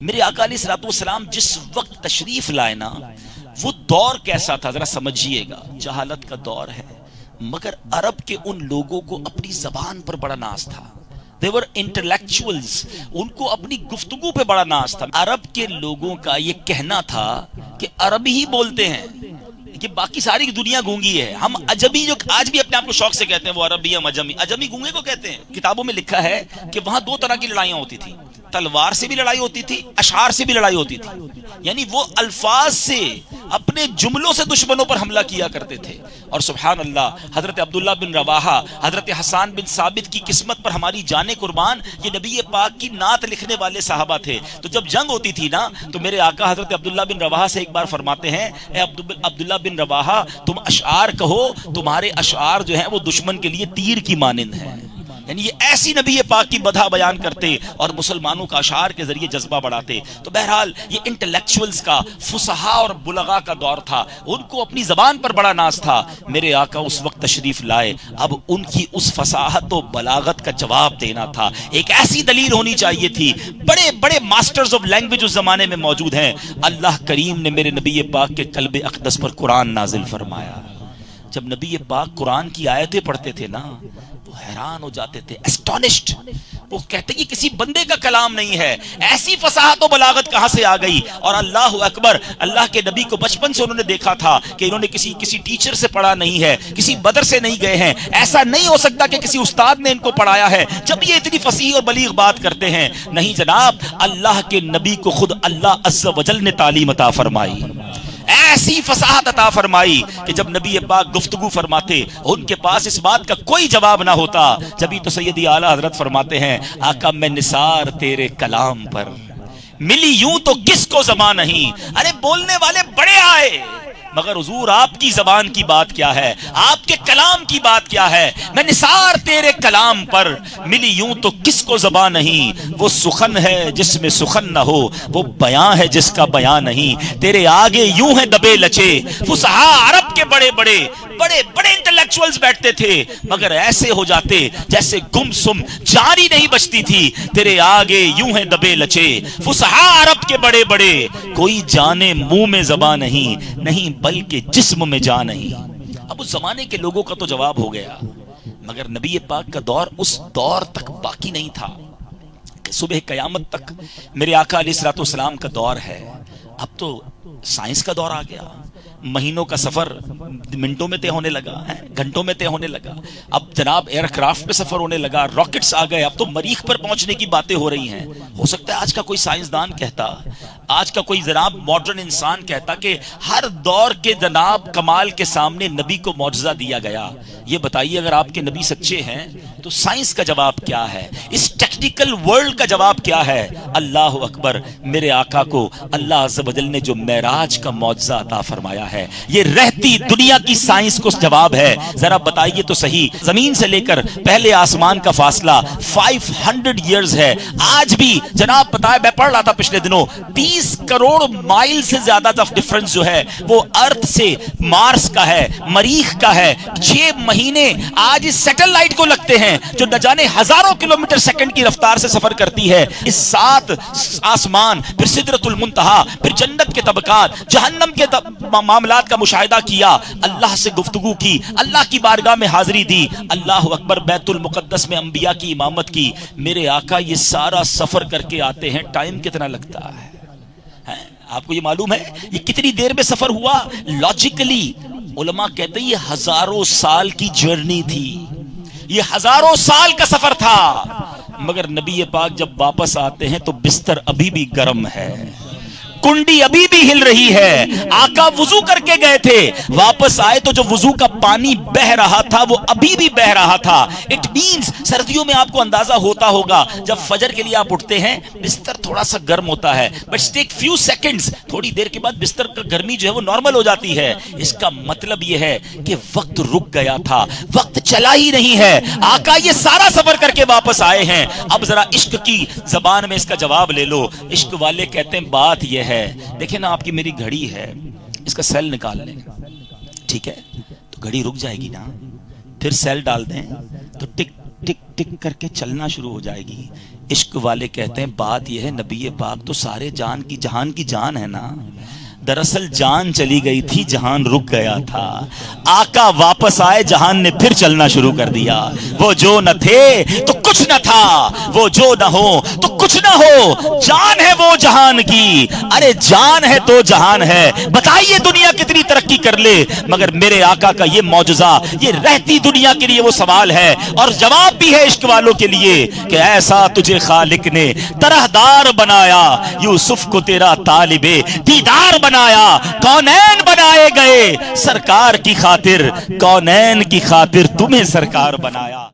میرے آقا علیہ الصلوۃ والسلام جس وقت تشریف لائے نا، وہ دور کیسا تھا ذرا سمجھیے گا۔ جہالت کا دور ہے، مگر عرب کے ان لوگوں کو اپنی زبان پر بڑا ناز تھا۔ they were intellectuals، ان کو اپنی گفتگو پہ بڑا ناز تھا۔ عرب کے لوگوں کا یہ کہنا تھا کہ عربی ہی بولتے ہیں، کہ باقی ساری دنیا گونگی ہے، ہم عجمی جو آج بھی اپنے آپ کو شوق سے کہتے ہیں وہ عربی، ہم عجمی۔ عجمی گونگے کو کہتے ہیں۔ کتابوں میں لکھا ہے کہ وہاں دو طرح کی لڑائیاں ہوتی تھی، تلوار سے بھی لڑائی ہوتی تھی، اشعار سے بھی لڑائی ہوتی تھی، یعنی وہ الفاظ سے اپنے جملوں سے دشمنوں پر حملہ کیا کرتے تھے۔ اور سبحان اللہ، حضرت عبداللہ بن رواحہ، حضرت حسان بن ثابت کی قسمت پر ہماری جانیں قربان، یہ نبی پاک کی نعت لکھنے والے صحابہ تھے۔ تو جب جنگ ہوتی تھی نا، تو میرے آقا حضرت عبداللہ بن رواحہ سے ایک بار فرماتے ہیں، اے عبداللہ بن رواحہ، تم اشعار کہو، تمہارے اشعار جو ہیں وہ دشمن کے لیے تیر کی مانند ہیں۔ یعنی یہ ایسی نبی پاک کی بدھا بیان کرتے اور مسلمانوں کا اشعار کے ذریعے جذبہ بڑھاتے۔ تو بہرحال یہ انٹلیکچوئلز کا، فصحاء اور بلغاء کا دور تھا، ان کو اپنی زبان پر بڑا ناز تھا۔ میرے آقا اس وقت تشریف لائے، اب ان کی اس فصاحت و بلاغت کا جواب دینا تھا۔ ایک ایسی دلیل ہونی چاہیے تھی۔ بڑے بڑے ماسٹرز آف لینگویج اس زمانے میں موجود ہیں۔ اللہ کریم نے میرے نبی پاک کے قلب اقدس پر قرآن نازل فرمایا۔ جب نبی پاک قرآن کی آیتیں پڑھتے تھے نا، وہ حیران ہو جاتے تھے، اسٹونشڈ۔ وہ کہتے کہ کسی بندے کا کلام نہیں ہے، ایسی فصاحت و بلاغت کہاں سے آ گئی۔ اور اللہ اکبر، اللہ کے نبی کو بچپن سے انہوں نے دیکھا تھا کہ انہوں نے کسی ٹیچر سے پڑھا نہیں ہے، کسی مدرسے نہیں گئے ہیں، ایسا نہیں ہو سکتا کہ کسی استاد نے ان کو پڑھایا ہے جب یہ اتنی فصیح اور بلیغ بات کرتے ہیں۔ نہیں جناب، اللہ کے نبی کو خود اللہ عز و جل نے تعلیم عطا فرمائی، ایسی فصاحت عطا فرمائی کہ جب نبی پاک گفتگو فرماتے ان کے پاس اس بات کا کوئی جواب نہ ہوتا۔ جبھی تو سیدی اعلیٰ حضرت فرماتے ہیں، آقا میں نثار تیرے کلام پر، ملی یوں تو کس کو زبان نہیں۔ ارے بولنے والے بڑے آئے، مگر حضور آپ کی زبان کی بات کیا ہے، آپ کے کلام کی بات کیا ہے۔ میں نثار تیرے کلام پر، ملی یوں تو کس کو زبان نہیں۔ وہ سخن ہے جس میں سخن نہ ہو، وہ بیان ہے جس کا بیان نہیں۔ تیرے آگے یوں ہیں دبے لچے، فصحاء عرب کے بڑے بڑے انٹلیکچوئلز بیٹھتے تھے، مگر ایسے ہو جاتے جیسے گم سم جاری نہیں بچتی تھی۔ تیرے آگے یوں ہیں دبے لچے، فصحاء عرب کے بڑے بڑے، کوئی جانے منہ میں زبان نہیں بلکہ جسم میں جان نہیں۔ اب اس زمانے کے لوگوں کا تو جواب ہو گیا، مگر نبی پاک کا دور اس دور تک باقی نہیں تھا کہ صبح قیامت تک میرے آقا علیہ الصلوۃ والسلام کا دور ہے۔ اب تو سائنس کا دور آ گیا، مہینوں کا سفر منٹوں میں طے ہونے لگا، گھنٹوں میں طے ہونے لگا۔ اب جناب ایئر کرافٹ پہ سفر ہونے لگا، راکٹس آ گئے، اب تو مریخ پر پہنچنے کی باتیں ہو رہی ہیں۔ ہو سکتا ہے آج کا کوئی سائنسدان کہتا، آج کا کوئی جناب ماڈرن انسان کہتا کہ ہر دور کے جناب کمال کے سامنے نبی کو معجزہ دیا گیا۔ یہ بتائیے اگر آپ کے نبی سچے ہیں تو سائنس کا جواب کیا ہے، اس ٹیکنیکل ورلڈ کا جواب کیا ہے۔ اللہ اکبر، میرے آقا کو اللہ عز و جل نے جو معراج کا معجزہ عطا فرمایا ہے، یہ رہتی دنیا کی سائنس کو جواب ہے۔ ذرا بتائیے تو صحیح، زمین سے لے کر پہلے آسمان کا فاصلہ 500 ایئرز ہے۔ آج بھی جناب بتائے، میں پڑھ رہا تھا پچھلے دنوں، 30 کروڑ مائل سے زیادہ ڈفرنس جو ہے وہ ارتھ سے مارس کا ہے، مریخ کا ہے۔ 6 مہینے آج اس سیٹلائٹ کو لگتے ہیں جو نہ جانے ہزاروں کلومیٹر سیکنڈ کی رفتار سے سفر کرتی ہے۔ اس 7 آسمان، پھر سدرۃ المنتہا، پھر جنت کے طبقات، جہنم کے معاملات کا مشاہدہ کیا، اللہ سے گفتگو کی، اللہ کی بارگاہ میں حاضری دی، اللہ اکبر، بیت المقدس میں انبیاء کی امامت کی۔ میرے آقا یہ سارا سفر کر کے آتے ہیں، ٹائم کتنا لگتا ہے؟ آپ کو یہ معلوم ہے یہ کتنی دیر میں سفر ہوا؟ لاجیکلی علماء کہتے ہیں یہ ہزاروں سال کی جرنی تھی، یہ ہزاروں سال کا سفر تھا، مگر نبی پاک جب واپس آتے ہیں تو بستر ابھی بھی گرم ہے، کنڈی ابھی بھی ہل رہی ہے۔ آقا وضو کر کے گئے تھے، واپس آئے تو جو وضو کا پانی بہ رہا تھا وہ ابھی بھی بہ رہا تھا۔ اٹ مینز سردیوں میں آپ کو اندازہ ہوتا ہوگا جب فجر کے لیے آپ اٹھتے ہیں بستر تھوڑا سا گرم ہوتا ہے، بٹ ٹیک فیو سیکنڈز، تھوڑی دیر کے بعد بستر کا گرمی جو ہے وہ نارمل ہو جاتی ہے۔ اس کا مطلب یہ ہے کہ وقت رک گیا تھا، وقت چلا ہی نہیں ہے۔ آقا یہ سارا سفر کر کے واپس آئے ہیں۔ اب ذرا عشق کی زبان میں اس کا جواب لے لو۔ عشق والے کہتے ہیں بات یہ ہے، دیکھیں نا آپ کی میری گھڑی ہے، اس کا سیل نکال لیں، ٹھیک ہے، تو گھڑی رک جائے گی نا، پھر سیل ڈال دیں تو ٹک ٹک ٹک کر کے چلنا شروع ہو جائے گی. عشق والے کہتے ہیں بات یہ ہے نبی پاک تو سارے جہان کی جان ہے نا. دراصل جان چلی گئی تھی جہان رک گیا تھا. آقا واپس آئے جہان نے پھر چلنا شروع کر دیا. وہ جو نہ تھے تو کچھ نہ تھا, وہ جو نہ ہو تو کچھ نہ ہو. جان ہے وہ جہان کی, ارے جان ہے تو جہان ہے. بتائیے دنیا کتنی ترقی کر لے مگر میرے آقا کا یہ معجزہ, یہ رہتی دنیا کے لیے وہ سوال ہے اور جواب بھی ہے عشق والوں کے لیے کہ ایسا تجھے خالق نے طرح دار بنایا, یوسف کو تیرا طالب دیدار بنایا. کونین بنائے گئے سرکار کی خاطر, کونین کی خاطر تمہیں سرکار بنایا.